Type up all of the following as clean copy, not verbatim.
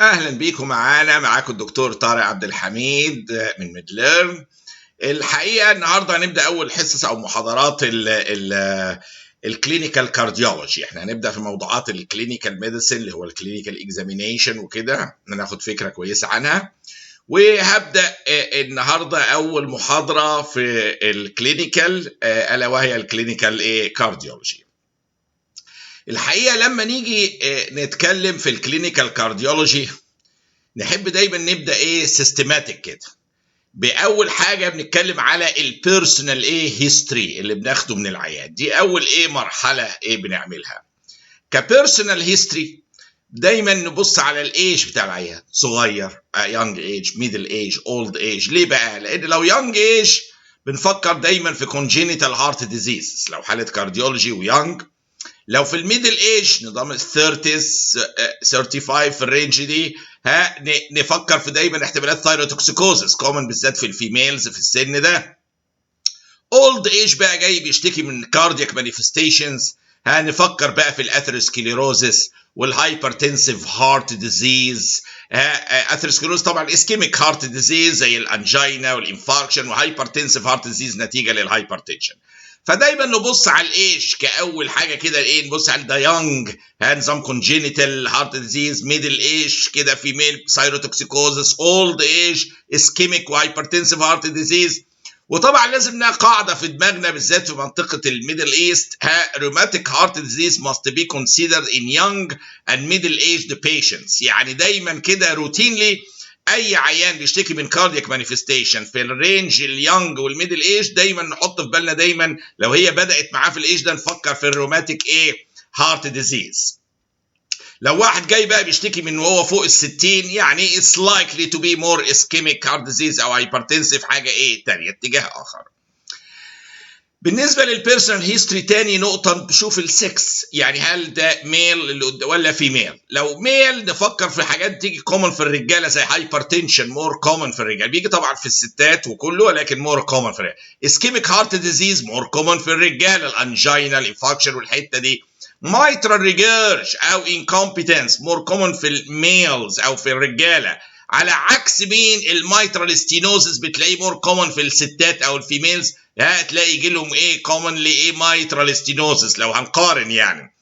اهلا بيكم معاكم الدكتور طارق عبد الحميد من ميدليرن. الحقيقه النهارده هنبدا اول حصص او محاضرات الكلينيكال كارديولوجي. احنا هنبدا في موضوعات الكلينيكال ميديسن اللي هو الكلينيكال اكزامينيشن وكده، ناخد فكره كويسه عنها. وهبدا النهارده اول محاضره في الكلينيكال الا وهي الكلينيكال كارديولوجي. الحقيقه لما نيجي نتكلم في الكلينيكال كارديولوجي نحب دايما نبدا سيستماتيك كده. باول حاجه بنتكلم على البيرسونال هيستوري اللي بناخده من العيان. دي اول مرحله بنعملها كبيرسونال هيستوري. دايما نبص على الايج بتاع العيان، صغير، يونج ايج، ميدل ايج، اولد ايج. ليه بقى؟ لان لو يونج ايج بنفكر دايما في congenital heart disease لو حاله كارديولوجي ويونج. لو في الميدل ايج نظام ال30s 35 في الرينج دي نفكر في دايما احتمالات ثايروتوكسيكوزس كومن بالذات في الفيميلز في السن ده. اولد ايج بقى جاي بيشتكي من كاردياك مانيفستيشنز، نفكر بقى في الاثيروسكليروزس والهايبرتنسيف هارت ديزيز. اثيروسكليروز طبعا اسكيميك هارت ديزيز زي الانجينا والانفاركشن، وهايبرتنسيف هارت ديزيز نتيجه للهايبرتنشن. فدايما نبص على الايج كاول حاجه كده. نبص على ده يونج نظام كونجينيتال هارت ديزيز، ميدل ايج كده فيميل ثايروتوكسيكوزس، اولد ايج اسكيميك وهايبرتنسيف هارت ديزيز. وطبعا لازم لها قاعده في دماغنا بالذات في منطقه الميدل ايست، rheumatic heart disease must be considered in young and middle aged patients. يعني دايما كده روتينلي اي عيان بيشتكي من كاردياك مانيفستيشن في الرينج اليونج والميدل ايج دايما نحط في بالنا دايما لو هي بدات معاه في الايج ده نفكر في الروماتيك هارت ديزيز. لو واحد جاي بقى بيشتكي من وهو فوق ال60 يعني it's likely to be more ischemic heart disease او hypertensive حاجه تانية اتجاه اخر. بالنسبه للبيرسونال هيستوري تاني نقطه بشوف السكس، يعني هل ده ميل ولا فيميل. لو ميل نفكر في حاجات تيجي كومن في الرجاله زي هايبرتنشن، مور كومن في الرجاله، بيجي طبعا في الستات وكله ولكن مور كومن في الرجاله. اسكيميك هارت ديزيز مور كومن في الرجاله، الانجينا الانفاركشن والحته دي. mitral regurg او incompetence more common في الميلز او في الرجاله، على عكس مين؟ الميترال ستينوزس بتلاقيه more common في الستات او الفيميلز. هتلاقي يجي لهم commonly mitral stenosis لو هنقارن يعني.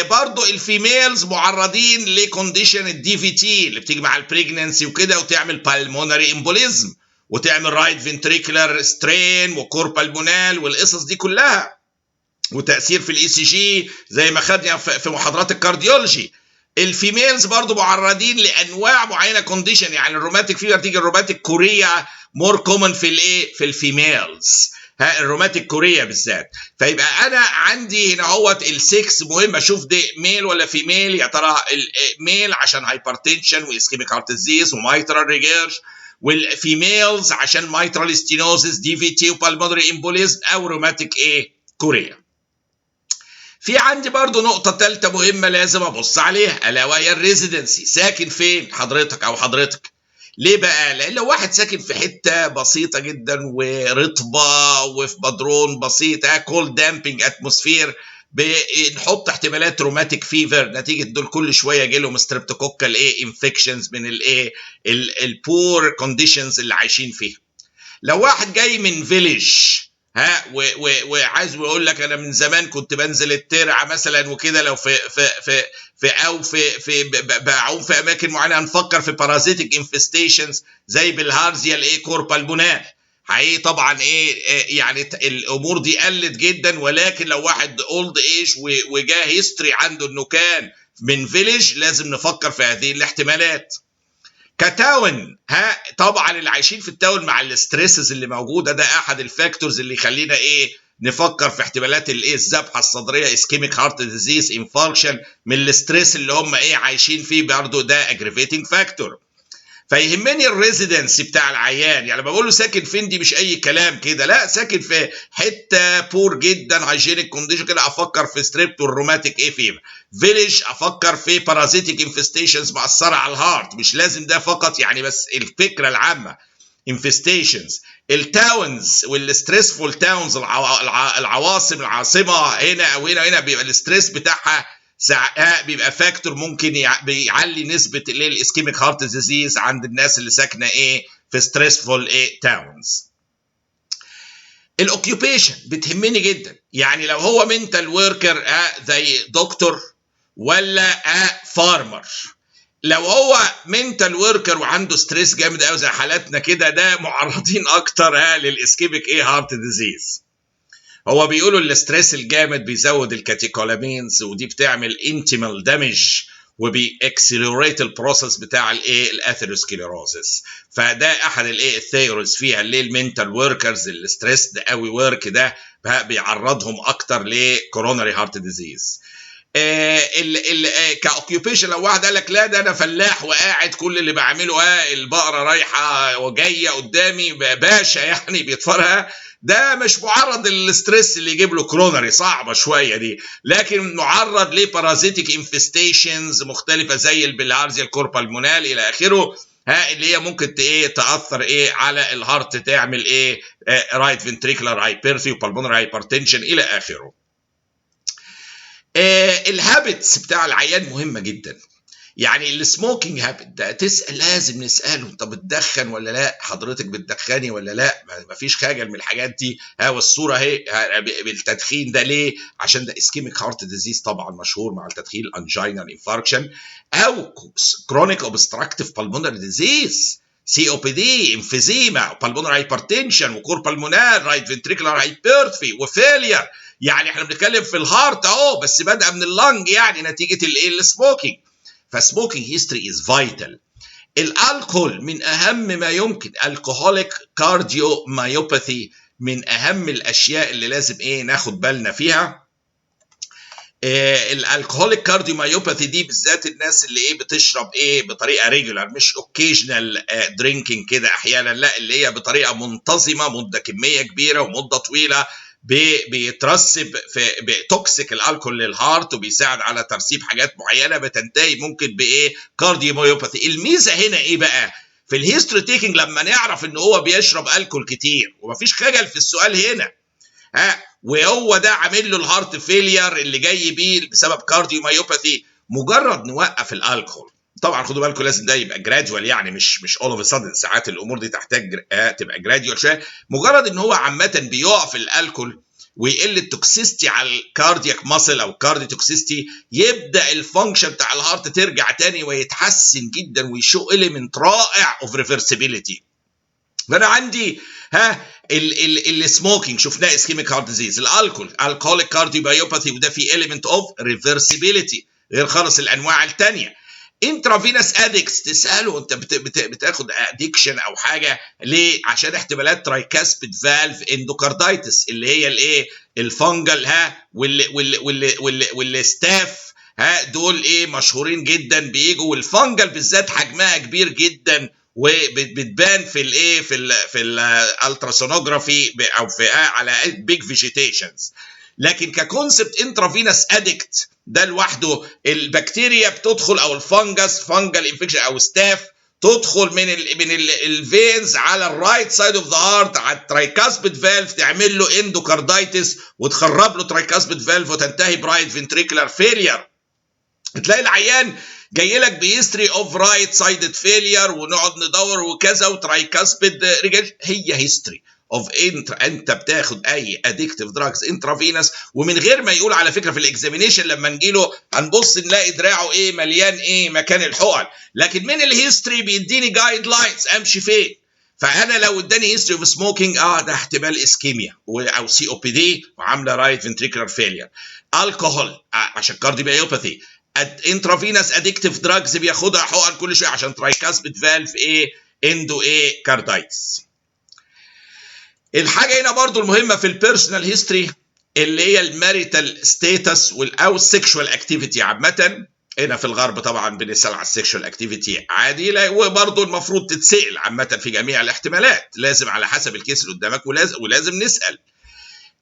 برضو الفيميلز معرضين لكونديشن الدي في تي اللي بتيجي مع البريجننسي وكده وتعمل بالمونري امبوليزم وتعمل رايت فنتريكولار سترين وكور بالمونال والقصص دي كلها، وتأثير في الاي سي جي زي ما خدنا في محاضرات الكارديولوجي. الفيميلز برضو معرضين لانواع معينه كونديشن، يعني الروماتيك فيبر تيجي الروماتيك كوريا مور كومن في في الفيميلز، الروماتيك كوريا بالذات. فيبقى انا عندي هنا اهوت السكس مهم اشوف ده ميل ولا فيميل. يا ترى الميل عشان هايبرتنشن واسكيميك هارت ديزيز ومايترال ريجيرج، والفيميلز عشان مايترال ستينوزس دي في تي وبالمونري امبوليزم او روماتيك كوريا. في عندي برضو نقطة ثالثة مهمة لازم أبص عليها ألا وهي الريزيدنسي. ساكن فين حضرتك أو حضرتك؟ ليه بقى؟ لأن لو واحد ساكن في حتة بسيطة جدا ورطبة وفي بدرون بسيط كولد دامبنج أتموسفير، بنحط احتمالات روماتيك فيفر نتيجة دول كل شوية يجي لهم ستريبتوكوكال انفكشنز من البور كونديشنز اللي عايشين فيها. لو واحد جاي من فيليج وعايز يقول لك انا من زمان كنت بنزل الترعه مثلا وكده، لو في بعوم في اماكن معينه هنفكر في بارازيتيك انفستيشنز زي بالهارزيا كور بالمونال. حقيقي طبعا يعني الامور دي قلت جدا، ولكن لو واحد اولد ايج وجاه هيستوري عنده انه كان من فيليج لازم نفكر في هذه الاحتمالات. كتاون طبعا اللي عايشين في التاون مع الاستريسز اللي موجوده ده احد الفاكتورز اللي يخلينا نفكر في احتمالات الذبحه الصدريه، اسكيميك هارت ديزيز، انفاركشن، من الاستريس اللي هم عايشين فيه برضه ده اجريفيتنج فاكتور. فيهمني الريزيدنسي بتاع العيان، يعني بقول له ساكن فين دي مش اي كلام كده، لا ساكن في حته بور جدا هايجينيك كونديشن كده افكر في ستريبت والروماتيك فيفر. فيليج افكر في بارازيتيك انفستيشنز مأثره على الهارت، مش لازم ده فقط يعني بس الفكره العامه انفستيشنز. التاونز والستريسفول تاونز، العواصم، العاصمه هنا او هنا بيبقى الستريس بتاعها بيبقى فاكتور ممكن بيعلي نسبه الاسكيميك هارت ديزيز عند الناس اللي ساكنه في ستريسفول تاونز. الاوكيوبيشن بتهمني جدا، يعني لو هو منتال وركر زي دكتور ولا فارمر. لو هو منتال وركر وعنده ستريس جامد قوي زي حالاتنا كده، ده معرضين اكتر للاسكيميك هارت ديزيز. هو بيقولوا الاستريس الجامد بيزود الكاتيكولامينز، ودي بتعمل انتيمال دامج وبيأكسلريت البروسيس بتاع الاثيروسكليروزس. فده احد الثيوريز فيها اللي المنتال وركرز الستريس ده قوي ورك ده بيعرضهم اكتر لكوروناري هارت ديزيز. كاوكيوبيشن لو واحد قال لك لا ده انا فلاح وقاعد كل اللي بعمله البقره رايحه وجايه قدامي باشا يعني بيتفرها، ده مش معرض للستريس اللي يجيب له كرونري، صعبه شويه دي، لكن معرض لبارازيتيك انفستيشنز مختلفه زي البلهارزيا الكوربالمونال الى اخره، اللي هي ممكن تاثر على الهارت، تعمل رايت فنتريكولار هايبرثي وبالمونري هايبرتنشن الى اخره. الهابتس بتاع العيان مهمه جدا، يعني السموكينج هابت ده تسال، لازم نساله انت بتدخن ولا لا، حضرتك بتدخني ولا لا، مفيش خجل من الحاجات دي. والصوره اهي بالتدخين ده ليه؟ عشان ده اسكيميك هارت ديزيز طبعا مشهور مع التدخين، انجينال انفاركشن او كرونيك اوبستراكتيف بالمونري ديزيز، سي او بي دي، امفيزيما، بالمونري هايبرتنشن، وكور بالمونال، رايت فنتريكولار هايبرثي، وفيلير. يعني احنا بنتكلم في الهارت اهو، بس بدأ من اللنج يعني نتيجه السموكينج. فسموكينج هيستوري از فايتال. الالكول من اهم ما يمكن، الكحوليك كارديو مايوباثي من اهم الاشياء اللي لازم ناخد بالنا فيها. الالكحوليك كارديو مايوباثي دي بالذات الناس اللي بتشرب بطريقه ريجولار، مش اوكيجنال درينكينج كده احيانا، لا اللي هي بطريقه منتظمه مده كميه كبيره ومده طويله، بيترسب في توكسيك الالكول للهارت، وبيساعد على ترسيب حاجات معينه بتنتهي ممكن كارديوميوباثي. الميزه هنا بقى في الهيستوري تيكينج، لما نعرف ان هو بيشرب الكول كتير ومفيش خجل في السؤال هنا، وهو ده عامل له الهارت فيلير اللي جاي بيه بسبب كارديوميوباثي، مجرد نوقف الالكول. طبعا خدوا بالكم لازم ده يبقى جرادوال، يعني مش اول اوف سادن، ساعات الامور دي تحتاج تبقى جرادوال شويه. مجرد ان هو عامه بيقف الالكول ويقل التوكسيستي على الكاردياك ماسل او كارديو توكسيستي، يبدا الفانكشن بتاع الهارت ترجع تاني ويتحسن جدا ويشو اليمنت رائع اوف ريفرسبيليتي. فانا عندي السموكينج شفناه اسكيميك هارت ديزيز، الكوليك كارديوميوباثي وده في اليمنت اوف ريفرسبيليتي غير خالص الانواع الثانيه. انترافينوس ادكس، تساله انت بتاخد ادكشن او حاجه ليه؟ عشان احتمالات ترايكاسبيد فالف اندوكاردايتس اللي هي الفنجل والستاف دول مشهورين جدا بيجوا، والفنجل بالذات حجمها كبير جدا وبتبان في الالتراسونوجرافي او على بيج فيجيتيشنز. لكن ككونسبت انترافينوس ادكت ده لوحده، البكتيريا بتدخل او الفنجس فنجل انفكشن او ستاف تدخل من الفينز على الرايت سايد اوف ذا هارت على الترايكاسبيد فالف، تعمل له اندوكاردايتس وتخرب له ترايكاسبيد فالف وتنتهي برايت فنتريكولار فيلير. تلاقي العيان جاي لك بهيستوري اوف رايت سايدد فيلير ونقعد ندور وكذا وترايكاسبيد ريجل، هي هيستوري اوف انت بتاخد اي اديكتيف دراجز انترافينوس، ومن غير ما يقول على فكره في الاكزامينيشن لما نجيله هنبص نلاقي دراعه مليان مكان الحقن، لكن من الهيستوري بيديني جايد لاينز امشي فين. فانا لو اداني هيستوري اوف سموكينج ده احتمال اسكيميا او سي او بي دي وعامله رايت فنتريكولار فيلير. الكحول عشان كارديوميوباثي، انترافينوس اديكتيف دراجز بياخدها حقن كل شويه عشان ترايكاسبيد فالف اندو كاردايتس. الحاجه هنا برضو المهمه في البيرسونال هيستوري اللي هي الماريتال ستاتس او السكشوال اكتيفيتي عامه. هنا في الغرب طبعا بنسال على السكشوال اكتيفيتي عادي، وبرضو المفروض تتسال عامه في جميع الاحتمالات، لازم على حسب الكيس اللي قدامك ولازم نسال.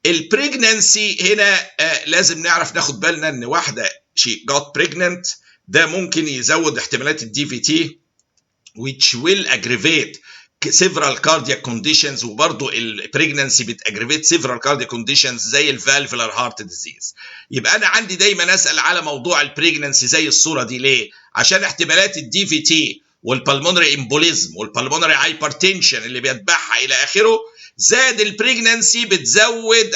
البريجنانسي هنا لازم نعرف ناخد بالنا ان واحده she got pregnant ده ممكن يزود احتمالات الدي في تي which will aggravate several cardiac conditions، وبرضه البريجنانسي بتاجريفيت several cardiac conditions زي الفالفولار هارت ديزيز. يبقى انا عندي دايما اسال على موضوع البريجنانسي زي الصوره دي ليه؟ عشان احتمالات الدي في تي والبلمونري امبوليزم والبلمونري هايبرتنشن اللي بيتبعها الى اخره، زاد البريجنانسي بتزود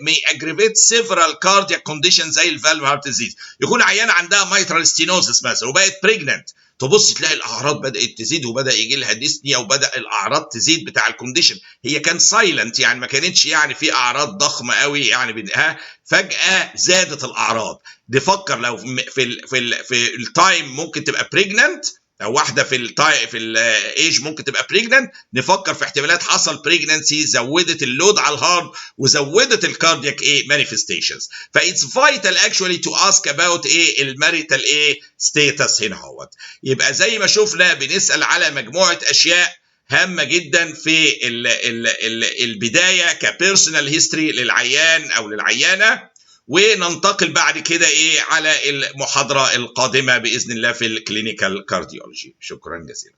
may aggravate several cardiac conditions زي الفالفولار هارت ديزيز. يكون عيانه عندها مايترال ستينوزس مثلا وبقت بريجننت، تبص تلاقي الاعراض بدات تزيد وبدا يجي لها ديسنيا وبدا الاعراض تزيد بتاع الكونديشن. هي كان سايلنت يعني ما كانتش يعني في اعراض ضخمه قوي يعني فجاه زادت الاعراض. نفكر لو في التايم ممكن تبقى بريجننت، او واحده في الايج ممكن تبقى بريجننت، نفكر في احتمالات حصل بريجننسي زودت اللود على الهارت وزودت الكاردياك مانيفستيشنز. فايتس فايتال اكشوالي تو اسك اباوت الماريتال ستيتس هنا اهوت. يبقى زي ما شفنا بنسال على مجموعه اشياء هامه جدا في البدايه كبيرسونال هيستوري للعيان او للعيانه، وننتقل بعد كده على المحاضرة القادمة بإذن الله في الكلينيكال كارديولوجي. شكرا جزيلا.